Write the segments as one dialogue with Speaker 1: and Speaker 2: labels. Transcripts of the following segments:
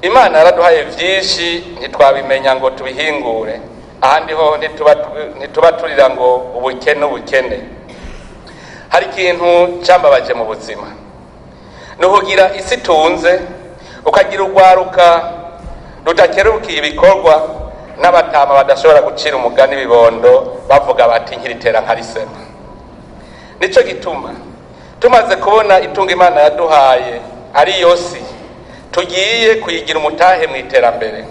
Speaker 1: Imana yaraduhaye vyinshi ntitwabimenya ngo tubihingure, ahandi ho ntituba turira ngo ubukene. Hari ikintu cambabaje mu buzima, nuhugira isi tunze ukagira urwaruka rudakerukiye ibikorwa n'abatama badashobora gucira umugani bibondo bavuga bati nkiritera nkarisema. Nico gituma tumaze kubona itunga Imana yaduhaye ari yosi tugiye kuyigira umutahe mu iterambere.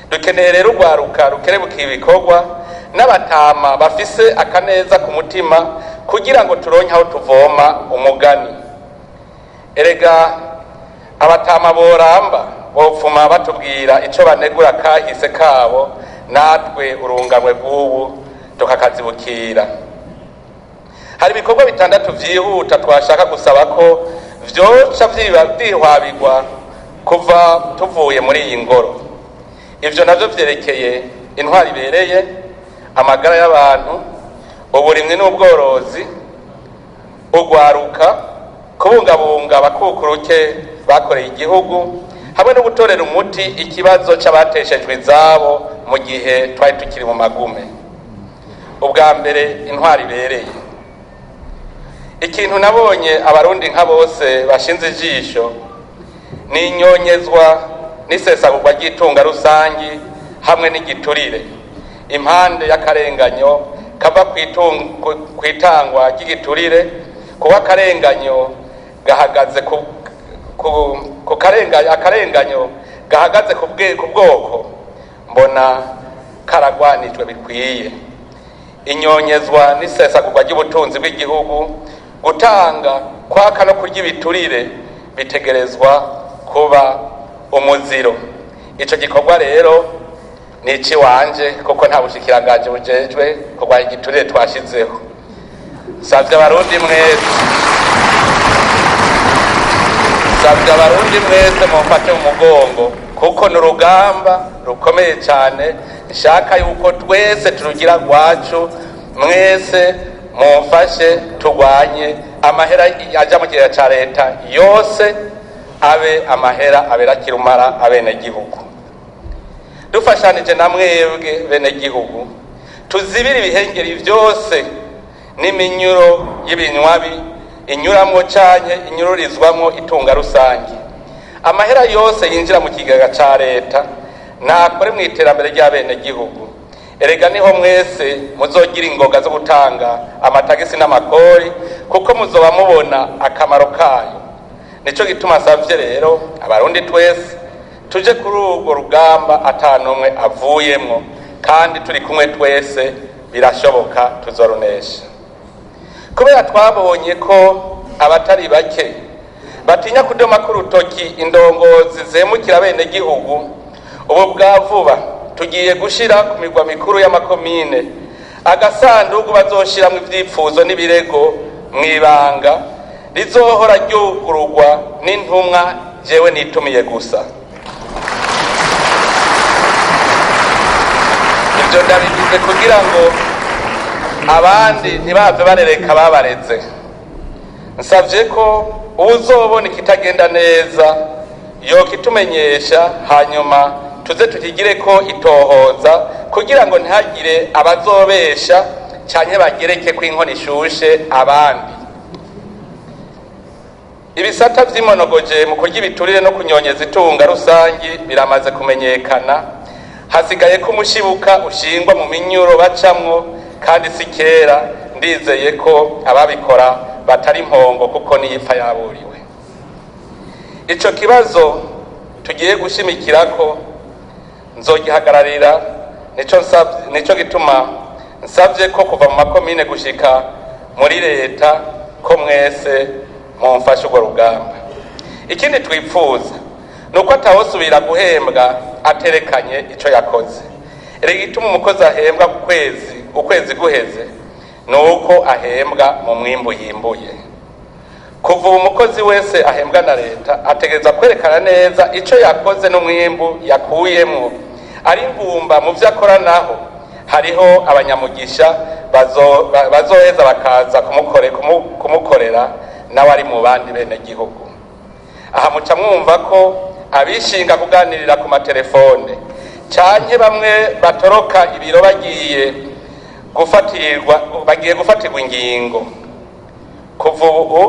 Speaker 1: Dukeneye rero urwaruka rukerebukiye ibikorwa n'abatama bafise akaneza ku mutima kugira ngo turonke aho tuvoma umugani. Erega abatama boramba bopfuma batubwira ico banegura kahise kabo, natwe urunganwe bw'ubu tukakazibukira. Hari ibikorwa bitandatu vyihuta twashaka gusaba ko vyoca vyihwabirwa kuva tuvuye muri iyi ngoro. Ivyo navyo vyerekeye intwari ibereye, amagara y'abantu, uburimyi n'ubworozi, urwaruka, kubungabunga abakukuruke bakoreye igihugu, hamwe no gutorera umuti ikibazo c'abateshejwe izabo mu gihe twari tukiri mu magume. Ubwa mbere intwari ibereye. Ikintu nabonye abarundi nka bose bashinze ijisho ni inyonyezwa n'isesagurwa ry'itunga rusangi hamwe n'igiturire, impande y'akarenganyo kava kwitangwa ry'igiturire, kuba akarenganyo gahagaze akarenganyo gahagaze ku bwoko mbona karagwanijwe bikwiye. Inyonyezwa n'isesagurwa ry'ubutunzi bw'igihugu, gutanga kwaka no kurya ibiturire bitegerezwa kuba umuziro. Ico gikorwa rero ni iki wanje kuko nta bushikiranganje bujejwe kurwanya igiturire twashizeho. Savye abarundi mwese mufate umugongo kuko n'urugamba rukomeye cyane. Nshaka yuko twese turugira rwacu, mwese mumfashe turwanye amahera aja mu kigega ca leta yose abe amahera abera kirumara abenegihugu. Dufashanije na mwebwe benegihugu tuzibira ibihengeri vyose n'iminyuro y'ibinywabi inyuramwo canke inyururizwamwo itunga rusangi. Amahera yose yinjira mu kigega ca leta nakore mu iterambere ry'abenegihugu. Erega niho mwese muzogira ingoga zo gutanga amatagisi n'amakori kuko muzoba mubona akamaro kayo. Nico gituma savye rero abarundi twese tuje kuri urwo rugamba atanumwe avuyemwo, kandi turi kumwe twese birashoboka tuzorunesha. Kubera twabonye ko abatari bake batinya kudoma ku rutoki indongozi zemukira abenegihugu, ubu bwa vuba tugiye gushira ku migwa mikuru y'amakomine agasanduku bazoshiramwo ivyipfuzo n'ibirego mwibanga rizohora ryugururwa n'intumwa jewe nitumiye gusa. Ivyo ndabigize kugira ngo abandi ntibave barereka babareze. Nsavye ko uzobona ikitagenda neza yokitumenyesha, hanyuma tuze tukigire ko itohoza kugira ngo ntihagire abazobesha canke bagereke ko inkoni ishushe abandi. Ibisata vy'imonogoje mu kurya ibiturire no kunyonyeza itunga rusangi biramaze kumenyekana. Hasigaye ko umushibuka ushingwa mu minyuro bacamwo, kandi si kera. Ndizeye ko ababikora batari impongo kuko niyipfa yaburiwe. Ico kibazo tugiye gushimikirako nzogihagararira. Nico gituma nsavye ko kuva mu makomine gushika muri leta ko mwese mumfashe urwo rugamba. Ikindi twipfuza nuko atawosubira guhembwa aterekanye ico yakoze. Erega ituma umukozi ahembwa ku ukwezi guheze nuko ahembwa mu mwimbu yimbuye. Kuva umukozi wese ahembwa na leta ategereza kwerekana neza ico yakoze n'umwimbu yakuyemwo. Ari ngumba mu vyo akora naho hariho abanyamugisha bazoheza bakaza kumukorera nawe ari mu bandi bene gihugu. Aha muca mwumva ko abishinga kuganirira ku matelefone canke bamwe batoroka ibiro bagiye gufatirwa ingingo. Kuva ubu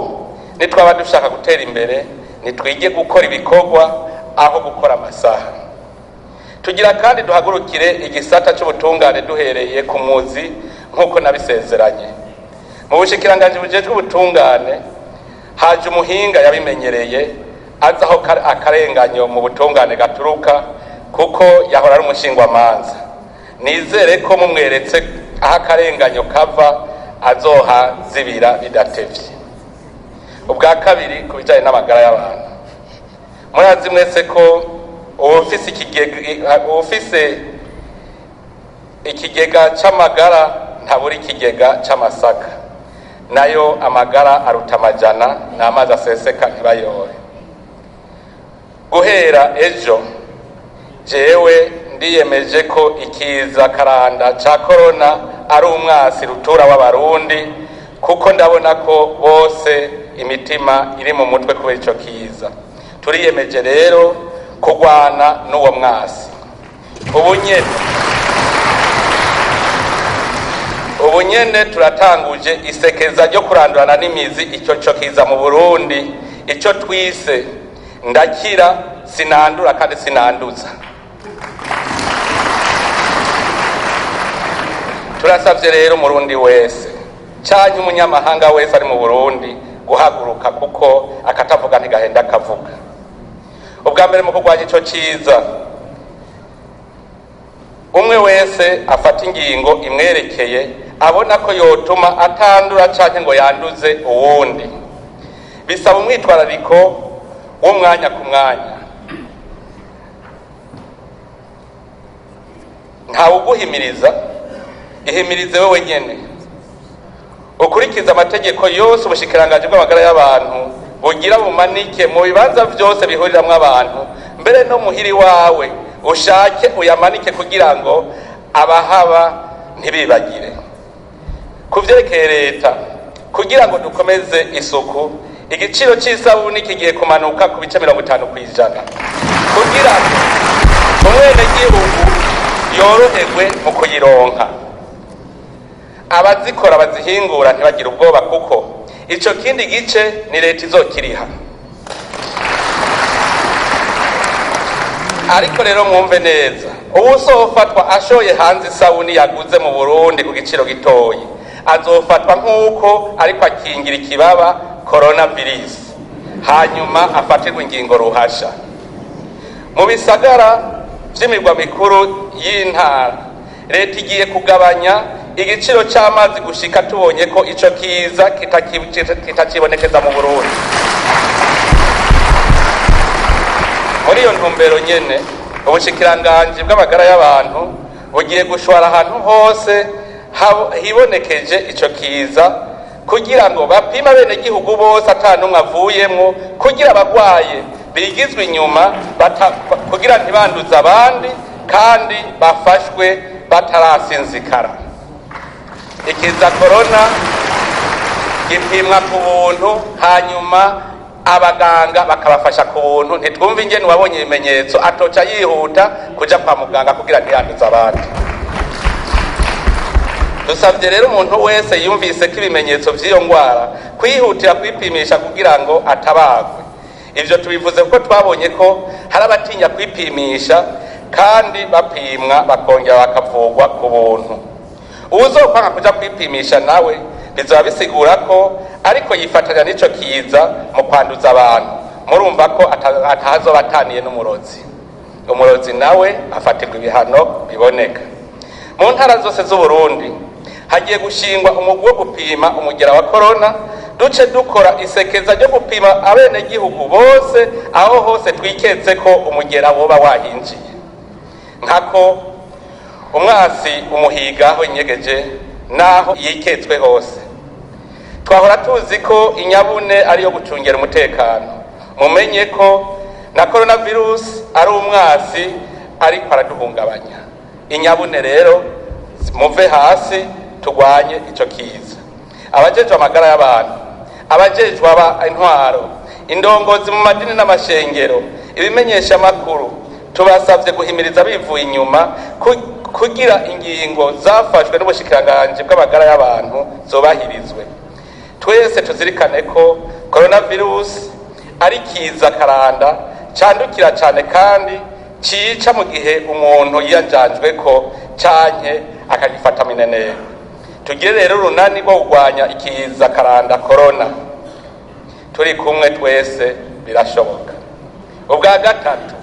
Speaker 1: nitwaba dushaka gutera imbere nitwige gukora ibikorwa aho gukora amasaha. Tugira kandi duhagurukire igisata cy'ubutungane duhereye ku muzi nk'uko nabisezeranye. Mu bushikiranganje bujejwe ubutungane haje umuhinga yabimenyereye azaho akarenganyo mu butungane gaturuka kuko yahora ari umushingwamanza. Nizere ko mumweretse aho akarenganyo kava azoha zibira bidatevye. Ubwa kabiri ku bijanye n'amagara y'abantu, murazi mwese ko ufise ikigega c'amagara ntabura ikigega c'amasaka, nayo amagara aruta amajana n'amazi aseseka ntibayore. Guhera ejo jewe ndiyemeje ko ikiza karanda ca corona ari umwasi rutura w'abarundi, kuko ndabona ko bose imitima iri mu mutwe kubera ico kiza. Turiyemeje rero kugwana n'uwo mwasi. Ubu nyene turatanguje isekeza ryo kurandurana n'imizi ico kiza mu Burundi, ico twise ndakira sinandura kandi sinanduza. Turasavye rero umurundi wese canke umunyamahanga wese ari mu Burundi guhaguruka, kuko akatavuga ntigahenda akavuga. Ubwa mbere mu kurwanya ico ciza, umwe wese afata ingingo imwerekeye abona ko yotuma atandura canke ngo yanduze uwundi. Bisaba umwitwarariko w'umwanya ku mwanya. Ntawuguhimiriza, ihimirize wewe nyene. Ukurikiza amategeko yose ubushikiranganje bw'amagara y'abantu bugira bumanike mu bibanza vyose bihuriramwo abantu, mbere no muhiri wawe ushake uyamanike kugira ngo abahaba ntibibagire. Kuvyerekeye leta, kugira ngo dukomeze isuku, igiciro c'isabuni kigiye kumanuka ku bice 50% kugira ngo umwenegihugu yoroherwe mu kuyironka. Abazikora bazihingura ntibagire ubwoba, kuko ico kindi gice ni leta izokiriha. Ariko rero mwumve neza, uwuzofatwa ashoye hanze isabuni yaguze mu Burundi ku giciro gitoyi azofatwa nk'uko ariko akingira ikibaba coronavirus, hanyuma afatirwa ingingo ruhasha. Mu bisagara vy'imirwa mikuru y'intara, leta igiye kugabanya igiciro c'amazi gushika tubonye ko ico kiza kitakibonekeza mu Burundi. Muri iyo ntumbero nyene, ubushikiranganje bw'amagara y'abantu bugiye gushwara ahantu hose hibonekeje ico kiza, kugira ngo bapima bene gihugu bose atanumwe avuyemwo, kugira abagwaye bigizwe inyuma kugira ntibanduza abandi kandi bafashwe batarasinzikara. Ikiza corona gipimwa ku buntu, hanyuma abaganga bakabafasha ku buntu. Ntitwumva ingene wabonye ibimenyetso atoca yihuta kuja kwa muganga kugira ntiyanduza abandi. Dusavye rero umuntu wese yumvise ko ibimenyetso vy'iyo ngwara kwihutira kwipimisha kugira ngo atabagwe. Ivyo tubivuze kuko twabonye ko hari abatinya kwipimisha kandi bapimwa bakongera bakavugwa ku buntu. Uwuzokwanga kuja kwipimisha nawe bizoba bisigura ko ariko yifatanya n'ico kiza mu kwanduza abantu. Murumva ko atahazoba ataniye n'umurozi. Umurozi nawe afatirwa ibihano biboneka. Mu ntara zose z'Uburundi hagiye gushingwa umugwi wo gupima umugera wa corona, duce dukora isekeza ryo gupima abene gihugu bose aho hose twiketse ko umugera woba wahinjiye. Nkako umwasi umuhiga aho inyegeje naho yiketswe hose. Twahora tuzi ko inyabune ari yo gucungera umutekano. Mumenye ko na coronavirus ari umwasi ariko araduhungabanya. Inyabune rero muve hasi tugwanye ico kiza. Abajejwe amagara y'abantu, abajejwe intwaro, indongozi mu madini n'amashengero, ibimenyesha makuru tubasabye guhimiriza bivuye inyuma kugira ingingo zafashwe n'ubushikiranganje bw'amagara y'abantu zobahirizwe. Twese tuzirikane ko coronavirus ari kiza karanda candukira cyane kandi cica mu gihe umuntu yiyanjanjwe ko canke akagifata minenero. Tugire rero urunani rwo kurwanya ikiza karanda corona, turi kumwe twese birashoboka. Ubwa gatatu,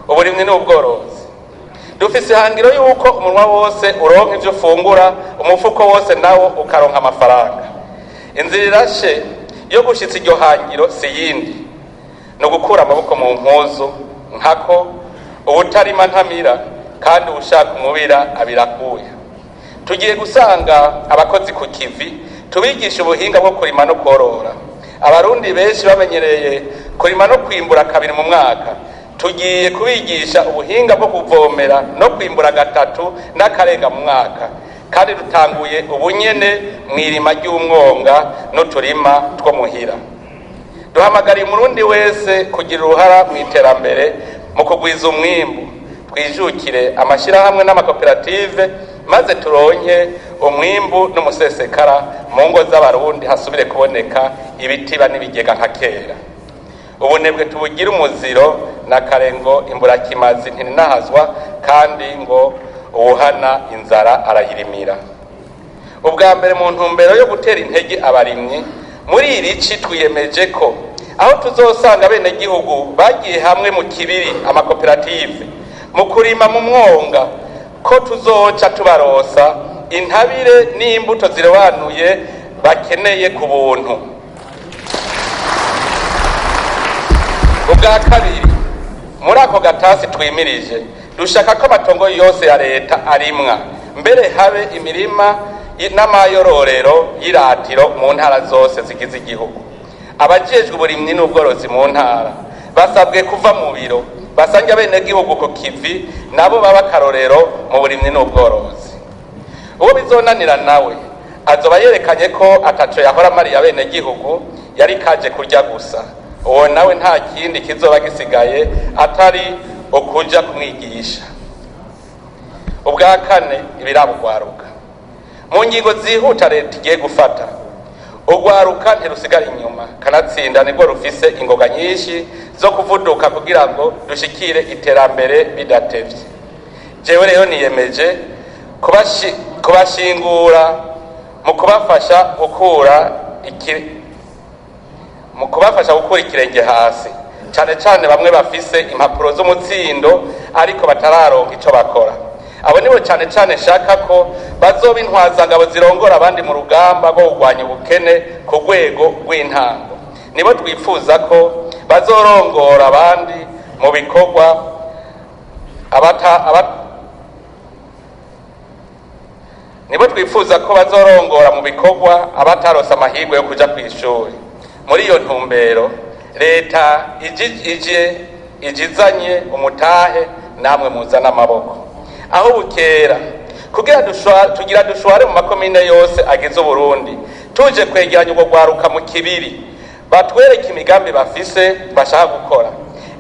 Speaker 1: uburimyi n'ubworozi. Dufise ihangiro yuko umunwa wose uronka ivyo ufungura, umufuko wose nawo ukaronka amafaranga. Inzira irashe yo gushitsa iryo hangiro si yindi, no gukura amaboko mu mpuzu nkako ubutarima ntamira kandi ushaka umubira abirakuye. Tugiye gusanga abakozi ku kivi, tubigisha ubuhinga bwo kurima no korora. Abarundi benshi bamenyereye kurima no kwimbura kabiri mu mwaka, tugiye kubigisha ubuhinga bwo kuvomera no kwimbura gatatu n'akarenga mu mwaka, kandi dutanguye ubunyene mwirima ry'umwonga n'uturima two muhira. Duhamagariye umurundi wese kugira uruhara mu iterambere mu kugwiza umwimbu. Twijukire amashirahamwe n'amakoperative maze turonke umwimbu n'umusesekara mu ngo z'abarundi, hasubire kuboneka ibitiba n'ibigega nka kera. Ubunebwe tubugira umuziro na karengo imburakimazi ntininahazwa, kandi ngo uwuhana inzara arayirimira. Ubwa mbere mu ntumbero yo gutera intege abarimyi, muri iri ci twiyemeje ko aho tuzosanga bene gihugu bagiye hamwe mu kibiri amakoperative mu kurima mu mwonga, ko tuzoca tubarosa intabire n'imbuto zirobanuye bakeneye ku buntu. Ubwa kabiri, muri ako gatasi twimirije, dushaka ko amatongo yose ya leta arimwa, mbere habe imirima n'amayororero y'iratiro mu ntara zose zigize igihugu. Abajejwe uburimyi n'ubworozi mu ntara basabwe kuva mu biro basange abenegihugu ku kivi, nabo baba akarorero mu burimyi n'ubworozi. Uwo bizonanira nawe azoba yerekanye ko ataco yahora amariye abenegihugu, yari kaje kurya gusa. Uwo nawe nta kindi kizoba gisigaye atari ukuja kumwigisha. Ubwa kane, ibiraba urwaruka. Mu ngingo zihuta leta igiye gufata, urwaruka ntirusigara inyuma, kanatsinda nirwo rufise ingoga nyinshi zo kuvuduka kugira ngo dushikire iterambere bidatevye. Jewe rero niyemeje kubashingura mu kubafasha gukura ikirenge hasi, cyane cyane bamwe bafise impapuro z'umutsindo ariko batararonka ico bakora. Abo nibo cyane cyane shaka ko bazoba intwazangabo zirongora abandi mu rugamba rwo kurwanya ubukene ku rwego rw'intango. Nibo twifuza ko bazorongora abandi mu bikorwa abatarose amahirwe yo kuja kw'ishuri. Muri iyo ntumbero leta ijizanye umutahe, namwe muzana amaboko aho bukera kugira dushware mu makomine yose agize Uburundi, tuje kwegeranya urwo rwaruka mu kibiri batwereke imigambi bafise bashaka gukora.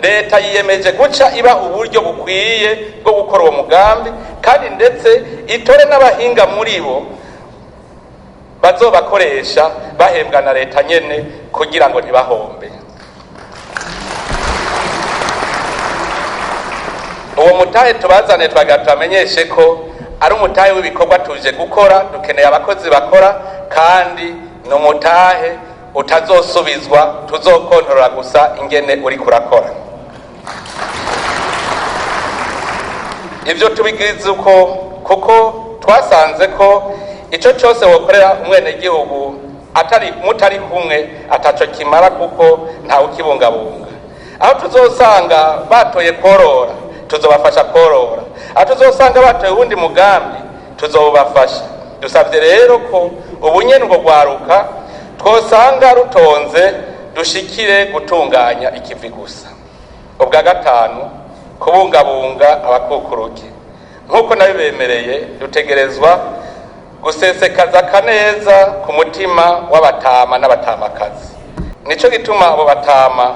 Speaker 1: Leta yiyemeje guca iba uburyo bukwiye bwo gukora uwo mugambi, kandi ndetse itore n'abahinga muri bo bazobakoresha bahembwa na leta nyene kugira ngo ntibahombe. Uwo mutahe tubazane twamenyeshe ko ari umutahe w'ibikorwa tuje gukora. Dukeneye abakozi bakora, kandi no mutahe utazosubizwa, tuzokontorora gusa ingene uri kurakora. Ivyo tubigize kuko twasanze ko ico cyose wokorera umwene gihugu mutari kumwe ataco kimara, kuko nta ukibungabunga. Aho tuzosanga batoye korora, tuzobafasha korora. Aho tuzosanga batoye uwundi mugambi, tuzobafasha. Dusabye rero ko ubunyene ubwo rwaruka twosanga rutonze, dushikire gutunganya ikivi gusa. Ubwa gatanu, kubungabunga abakukuruke. Nkuko nabibemereye, dutegerezwa gusesekaza kaneza ku mutima w'abatama n'abatamakazi. Nico gituma abo batama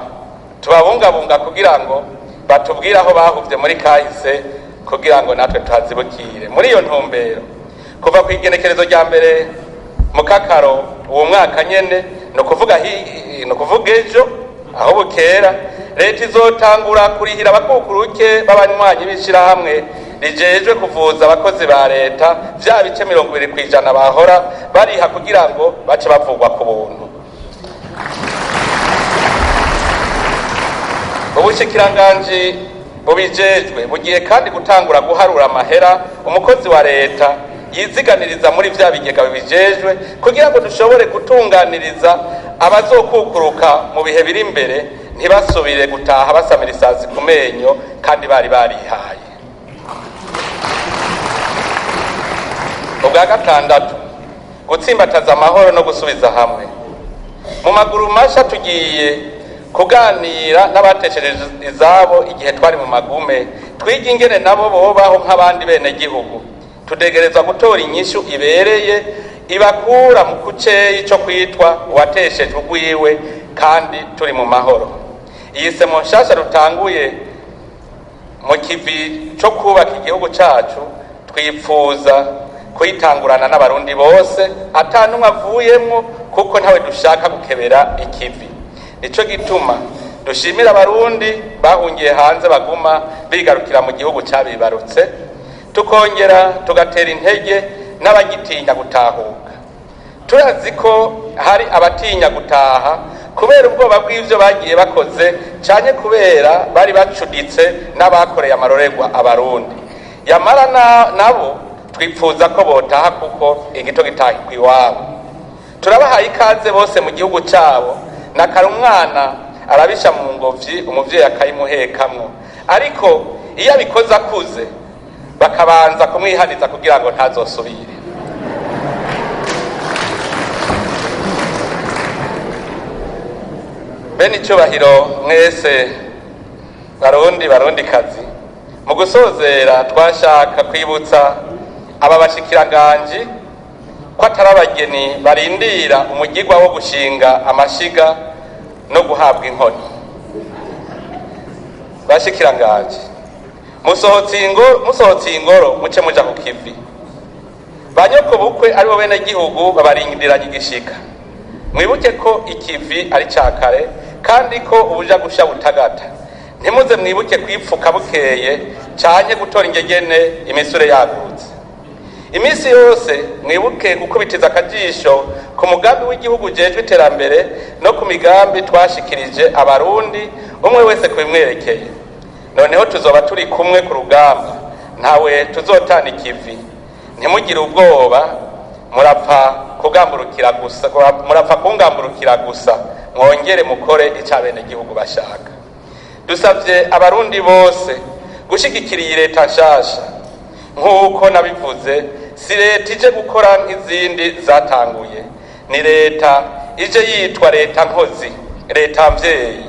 Speaker 1: tubabungabunga kugira ngo batubwire aho bahuvye muri kahise kugira ngo natwe tuhazibukire. Muri iyo ntumbero kuva ku igenekerezo rya mbere mu Kakaro uwo mwaka nyene no kuvuga ejo aho bukera leta izotangura kurihira abakukuruke b'abanywanyi b'ishirahamwe rijejwe kuvuza abakozi ba leta vya bice 20% bahora bariha kugira ngo bace bavugwa ku buntu. Ubushikiranganji bubijejwe bugiye kandi gutangura guharura amahera umukozi wa leta yiziganiriza muri vya bigega bibijejwe kugira ngo dushobore gutunganiriza abazokukuruka mu bihe biri imbere ntibasubire gutaha basamira isazi ku menyo kandi bari barihaye. Ubwa gatandatu gutsimbataza amahoro no gusubiza hamwe. Mu maguru masha tugiye kuganira n'abateshereje izabo igihe twari mu magume twiga ingene nabo bobaho nk'abandi bene gihugu. Tudegerezwa gutora inyishu ibereye ibakura mu kuceyi cyo kwitwa uwatesheje ugwiwe kandi turi mu mahoro. Iyi semo nshasha rutanguye mu kivi cyo kubaka igihugu cacu twipfuza kuyitangurana n'abarundi bose atanumwe avuyemwo kuko ntawe dushaka gukebera ikivi. Nico gituma dushimira abarundi bahungiye hanze baguma bigarukira mu gihugu cabibarutse, tukongera tugatera intege n'abagitinya gutahuka. Turazi ko hari abatinya gutaha kubera ubwoba bw'ivyo bagiye bakoze cyane kubera bari bacuditse n'abakoreye amarorerwa abarundi. Yamara nabo twipfuza ko botaha kuko igito gitahirwa iwabo. Turabahaye ikaze bose mu gihugu cyabo na karumwana arabisha mu ngobyi umuvyeyi akayimuhekamwo, ariko iyo abikoze akuze bakabanza kumwihaniza kugira ngo ntazosubire. Bene icyubahiro mwese barundi kazi, mu gusozera twashaka kwibutsa aba bashikiranganji ko atari abageni barindira umugirwa wo gushinga amashiga no guhabwa inkoni. Bashikiranganji musohotse ingoro muce muja ku kivi. Banyoko bukwe aribo bene gihugu babarindiranye igishika. Mwibuke ko ikivi ari cakare kandi ko ubuja gusha butagata. Ntimuze mwibuke kwipfuka bukeye cyane gutora ingegene imisure yagutse. Imisi yose mwibuke gukubitiza akajisho ku mugambi w'igihugu jejwe iterambere no ku migambi twashikirije abarundi umwe wese kubimwerekeye. Noneho tuzoba turi kumwe ku rugamba, ntawe tuzotana ikivi. Ntimugire ubwoba, murapfa kungamburukira gusa, mwongere mukore icabene gihugu bashaka. Dusavye abarundi bose gushigikira iyi leta nshasha. Nk'uko nabivuze, si leta ije gukora nk'izindi zatanguye, ni leta ije yitwa leta nkozi, leta mvyeyi.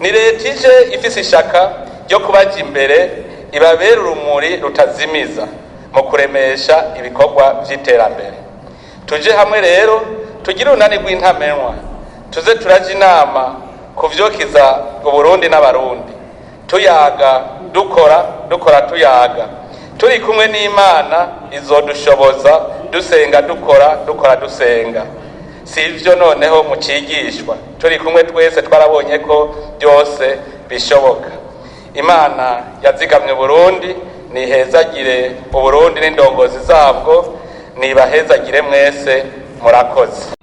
Speaker 1: Ni leta ije ifise ishaka ryo kubaja imbere ibabera urumuri rutazimiza mu kuremesha ibikorwa vy'iterambere. Tuje hamwe rero tugire unani rw'intamenwa, tuze turaje inama kuvyokiza Uburundi n'abarundi, tuyaga dukora tuyaga, turi kumwe n'Imana izodushoboza, dusenga dukora dusenga. Sivyo noneho mucigishwa, turi kumwe twese twarabonye ko byose bishoboka. Imana yazigamye Burundi, nihezagire Uburundi n'indongozi zabwo, nibahezagire mwese, murakoze.